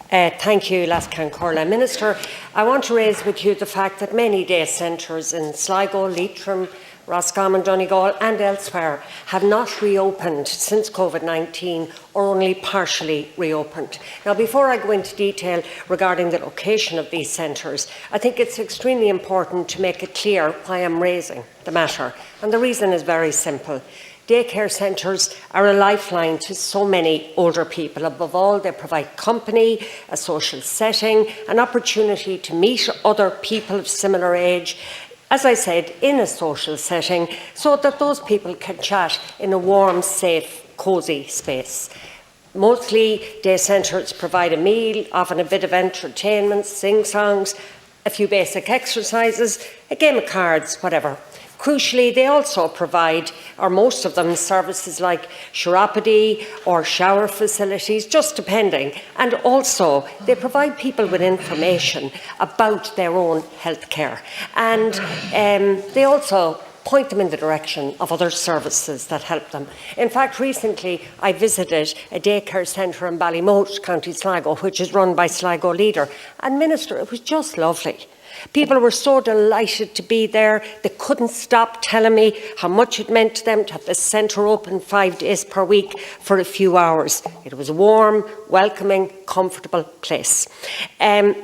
Thank you, Lascan Corla. Minister, I want to raise with you the fact that many day centres in Sligo, Leitrim, Roscommon, Donegal and elsewhere have not reopened since COVID-19 or only partially reopened. Now, before I go into detail regarding the location of these centres, I think it's extremely important to make it clear why I'm raising the matter. And the reason is very simple. Daycare centres are a lifeline to so many older people. Above all, they provide company, a social setting, an opportunity to meet other people of similar age, as I said, in a social setting, so that those people can chat in a warm, safe, cosy space. Mostly, day centres provide a meal, often a bit of entertainment, sing-songs, a few basic exercises, a game of cards, whatever. Crucially, they also provide, or most of them, services like chiropody or shower facilities, just depending. And also, they provide people with information about their own health care. And they also point them in the direction of other services that help them. In fact, recently I visited a daycare centre in Ballymote, County Sligo, which is run by Sligo Leader. And Minister, it was just lovely. People were so delighted to be there. They couldn't stop telling me how much it meant to them to have the centre open 5 days per week for a few hours. It was a warm, welcoming, comfortable place. And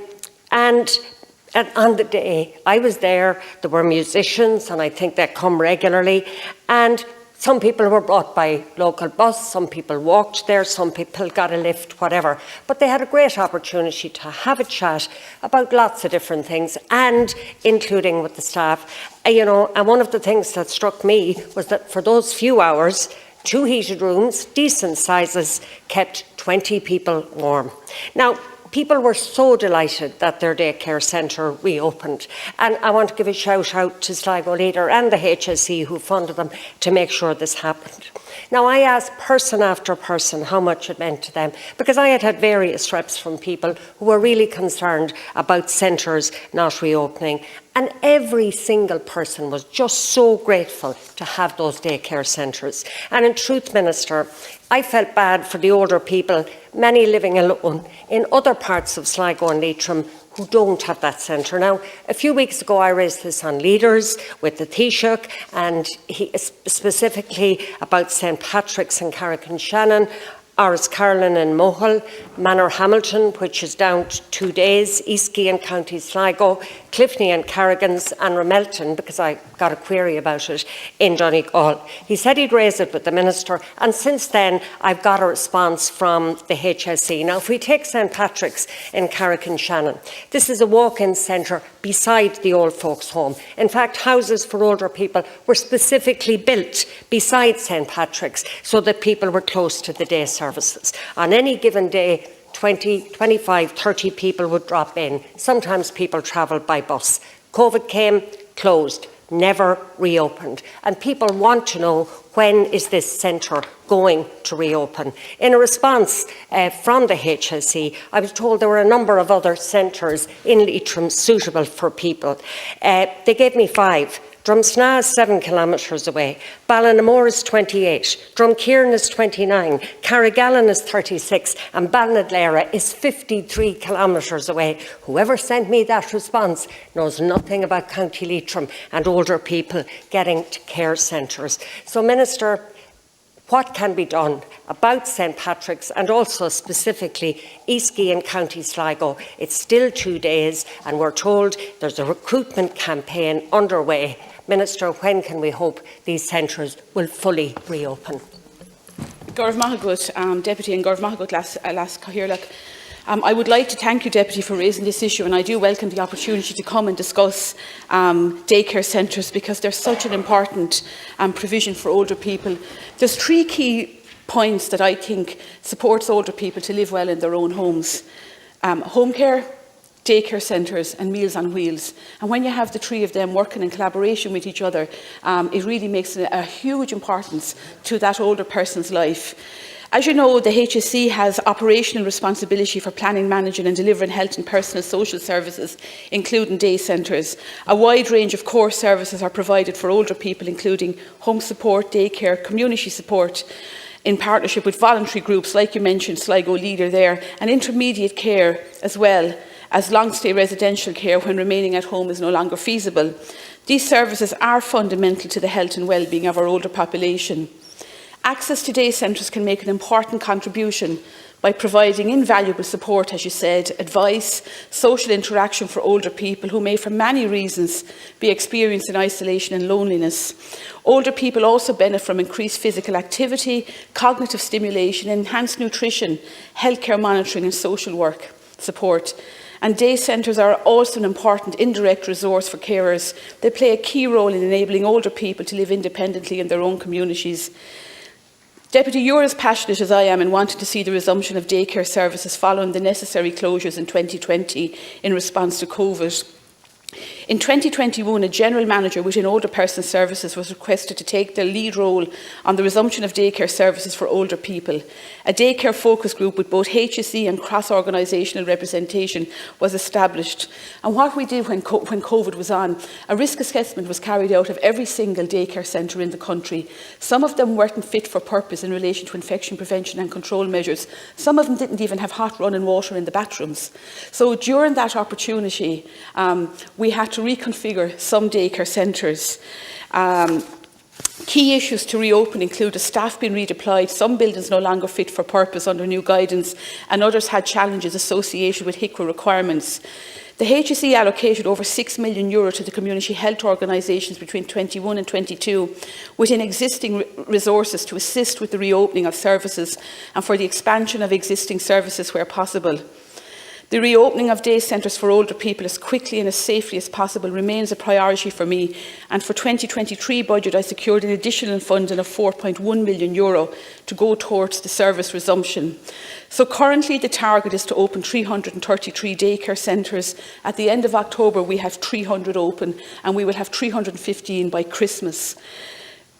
on the day I was there were musicians, and I think they come regularly, and some people were brought by local bus, some people walked there, some people got a lift, whatever. But they had a great opportunity to have a chat about lots of different things, and including with the staff. And one of the things that struck me was that for those few hours, 2 heated rooms, decent sizes, kept 20 people warm. Now, people were so delighted that their daycare centre reopened. And I want to give a shout out to Sligo Leader and the HSE who funded them to make sure this happened. Now, I asked person after person how much it meant to them, because I had had various reps from people who were really concerned about centres not reopening. And every single person was just so grateful to have those daycare centres. And in truth, Minister, I felt bad for the older people, many living alone, in other parts of Sligo and Leitrim who don't have that centre. Now, a few weeks ago I raised this on Leaders with the Taoiseach, and specifically about St Patrick's and Carrick-on-Shannon, Áras Carlin and Mohill, Manor Hamilton, which is down to 2 days, Eastquay and County Sligo, Clifney and Carrigans, and Ramelton, because I got a query about it, in Donegal. He said he'd raise it with the Minister, and since then I've got a response from the HSE. Now, if we take St Patrick's in Carrick-on-Shannon, this is a walk-in centre beside the old folks' home. In fact, houses for older people were specifically built beside St Patrick's so that people were close to the day services. On any given day, 20, 25, 30 people would drop in. Sometimes people travelled by bus. COVID came, closed, never reopened. And people want to know, when is this centre going to reopen? In a response from the HSE, I was told there were a number of other centres in Leitrim suitable for people. They gave me 5. Drumsna is 7 kilometres away, Ballinamore is 28, Drumkeerin is 29, Carrigallen is 36 and Ballinadlera is 53 kilometres away. Whoever sent me that response knows nothing about County Leitrim and older people getting to care centres. So, Minister, what can be done about St Patrick's and also specifically Eastquay and County Sligo? It's still 2 days and we're told there's a recruitment campaign underway. Minister, when can we hope these centres will fully reopen? Gorv Mahagut, Deputy and Gorv Mahagut Las Cahirlach. I would like to thank you, Deputy, for raising this issue, and I do welcome the opportunity to come and discuss daycare centres, because they're such an important provision for older people. There's 3 key points that I think supports older people to live well in their own homes: home care, daycare centres and Meals on Wheels. And when you have the 3 of them working in collaboration with each other, it really makes a huge importance to that older person's life. As you know, the HSE has operational responsibility for planning, managing and delivering health and personal social services, including day centres. A wide range of core services are provided for older people, including home support, daycare, community support. in partnership with voluntary groups, like you mentioned, Sligo Leader there, and intermediate care as well as long-stay residential care when remaining at home is no longer feasible. These services are fundamental to the health and well-being of our older population. Access to day centres can make an important contribution by providing invaluable support, as you said, advice, social interaction for older people who may, for many reasons, be experiencing isolation and loneliness. Older people also benefit from increased physical activity, cognitive stimulation, enhanced nutrition, healthcare monitoring and social work support. And day centres are also an important indirect resource for carers. They play a key role in enabling older people to live independently in their own communities. Deputy, you're as passionate as I am in wanting to see the resumption of daycare services following the necessary closures in 2020 in response to COVID. In 2021, a general manager within Older Persons Services was requested to take the lead role on the resumption of daycare services for older people. A daycare focus group with both HSE and cross-organisational representation was established. And what we did when COVID was on, a risk assessment was carried out of every single daycare centre in the country. Some of them weren't fit for purpose in relation to infection prevention and control measures. Some of them didn't even have hot running water in the bathrooms. So during that opportunity, we had to reconfigure some daycare centres. Key issues to reopen include the staff being redeployed, some buildings no longer fit for purpose under new guidance, and others had challenges associated with HICWA requirements. The HSE allocated over €6 million to the community health organisations between 21 and 22 within existing resources to assist with the reopening of services and for the expansion of existing services where possible. The reopening of day centres for older people as quickly and as safely as possible remains a priority for me, and for 2023 budget I secured an additional funding of €4.1 million to go towards the service resumption. So currently the target is to open 333 daycare centres. At the end of October we have 300 open, and we will have 315 by Christmas.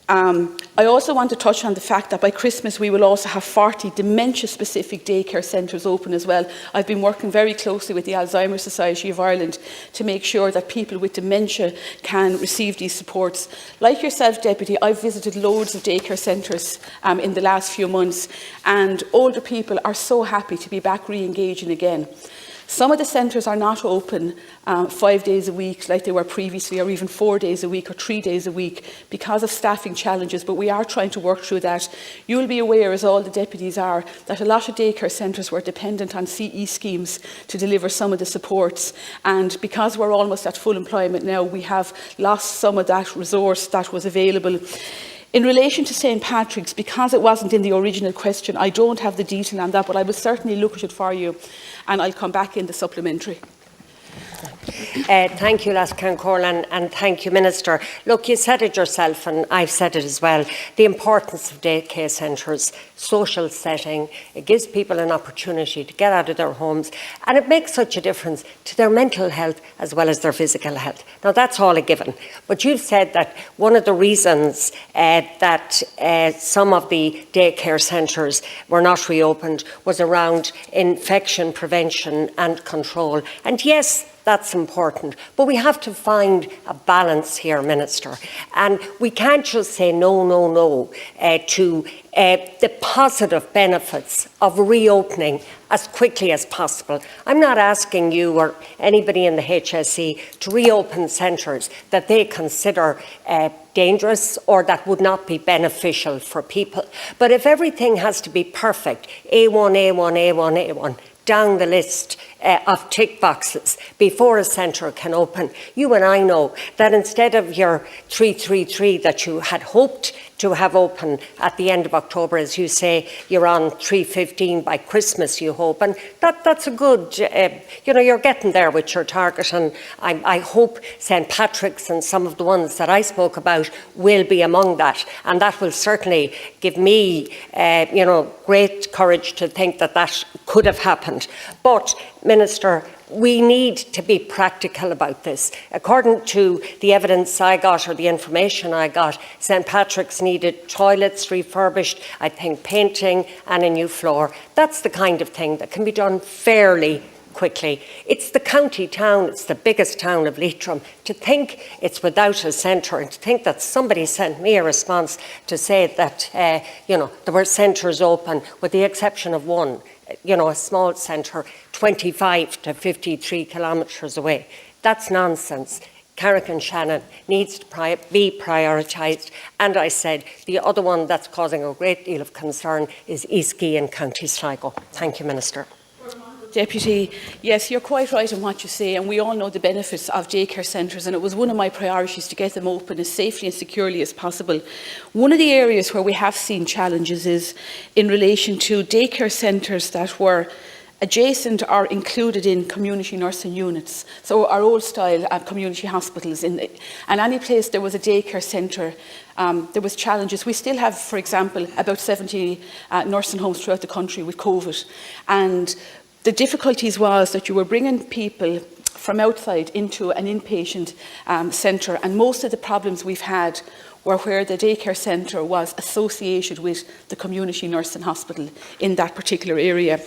I also want to touch on the fact that by Christmas we will also have 40 dementia-specific daycare centres open as well. I've been working very closely with the Alzheimer's Society of Ireland to make sure that people with dementia can receive these supports. Like yourself, Deputy, I've visited loads of daycare centres in the last few months, and older people are so happy to be back re-engaging again. Some of the centres are not open 5 days a week like they were previously, or even 4 days a week or 3 days a week because of staffing challenges, but we are trying to work through that. You will be aware, as all the deputies are, that a lot of daycare centres were dependent on CE schemes to deliver some of the supports, and because we're almost at full employment now, we have lost some of that resource that was available. In relation to St Patrick's, because it wasn't in the original question, I don't have the detail on that, but I will certainly look at it for you, and I'll come back in the supplementary. Thank you, Lascan Corlan, and thank you, Minister. Look, you said it yourself, and I've said it as well, the importance of daycare centres, social setting. It gives people an opportunity to get out of their homes, and it makes such a difference to their mental health as well as their physical health. Now, that's all a given. But you've said that one of the reasons that some of the daycare centres were not reopened was around infection prevention and control. And yes, that's important, but we have to find a balance here, Minister, and we can't just say no to the positive benefits of reopening as quickly as possible. I'm not asking you or anybody in the HSE to reopen centres that they consider dangerous or that would not be beneficial for people. But if everything has to be perfect, A1, down the list of tick boxes before a centre can open, you and I know that instead of your 333 that you had hoped to have open at the end of October, as you say, you're on 315 by Christmas, you hope, and that's a good, you're getting there with your target, and I hope St Patrick's and some of the ones that I spoke about will be among that, and that will certainly give me, great courage to think that that could have happened. But, Minister, we need to be practical about this. According to the evidence I got, or the information I got, St Patrick's needed toilets refurbished, I think painting and a new floor. That's the kind of thing that can be done fairly quickly. It's the county town, it's the biggest town of Leitrim. To think it's without a centre, and to think that somebody sent me a response to say that, there were centres open, with the exception of one, a small centre 25 to 53 kilometres away. That's nonsense. Carrick and Shannon needs to be prioritised. And I said the other one that's causing a great deal of concern is East Gee in County Sligo. Thank you, Minister. Deputy, yes, you're quite right in what you say, and we all know the benefits of daycare centres, and it was one of my priorities to get them open as safely and securely as possible. One of the areas where we have seen challenges is in relation to daycare centres that were adjacent or included in community nursing units, so our old style community hospitals, and any place there was a daycare centre, there was challenges. We still have, for example, about 70 nursing homes throughout the country with COVID, and the difficulties was that you were bringing people from outside into an inpatient centre, and most of the problems we've had were where the daycare centre was associated with the community nursing hospital in that particular area.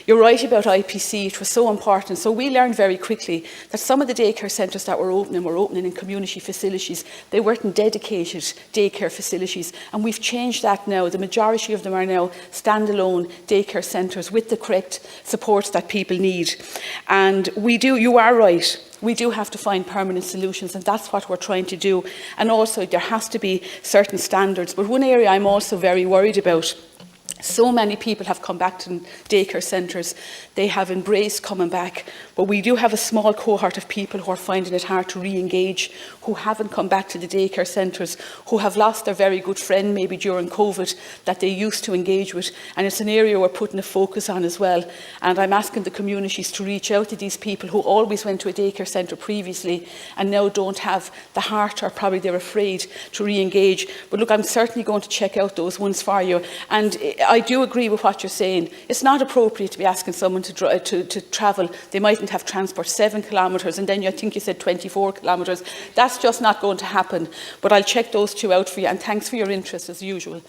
You're right about IPC, it was so important. So we learned very quickly that some of the daycare centres that were opening in community facilities. They weren't dedicated daycare facilities, and we've changed that now. The majority of them are now standalone daycare centres with the correct supports that people need. And you are right, we do have to find permanent solutions, and that's what we're trying to do. And also there has to be certain standards. But one area I'm also very worried about, so many people have come back to daycare centres, they have embraced coming back, but we do have a small cohort of people who are finding it hard to re-engage, who haven't come back to the daycare centres, who have lost their very good friend maybe during COVID that they used to engage with, and it's an area we're putting a focus on as well. And I'm asking the communities to reach out to these people who always went to a daycare centre previously and now don't have the heart, or probably they're afraid to re-engage. But look, I'm certainly going to check out those ones for you. And I do agree with what you're saying. It's not appropriate to be asking someone to travel. They mightn't have transport 7 kilometres, and then I think you said 24 kilometres. That's just not going to happen. But I'll check those two out for you, and thanks for your interest as usual.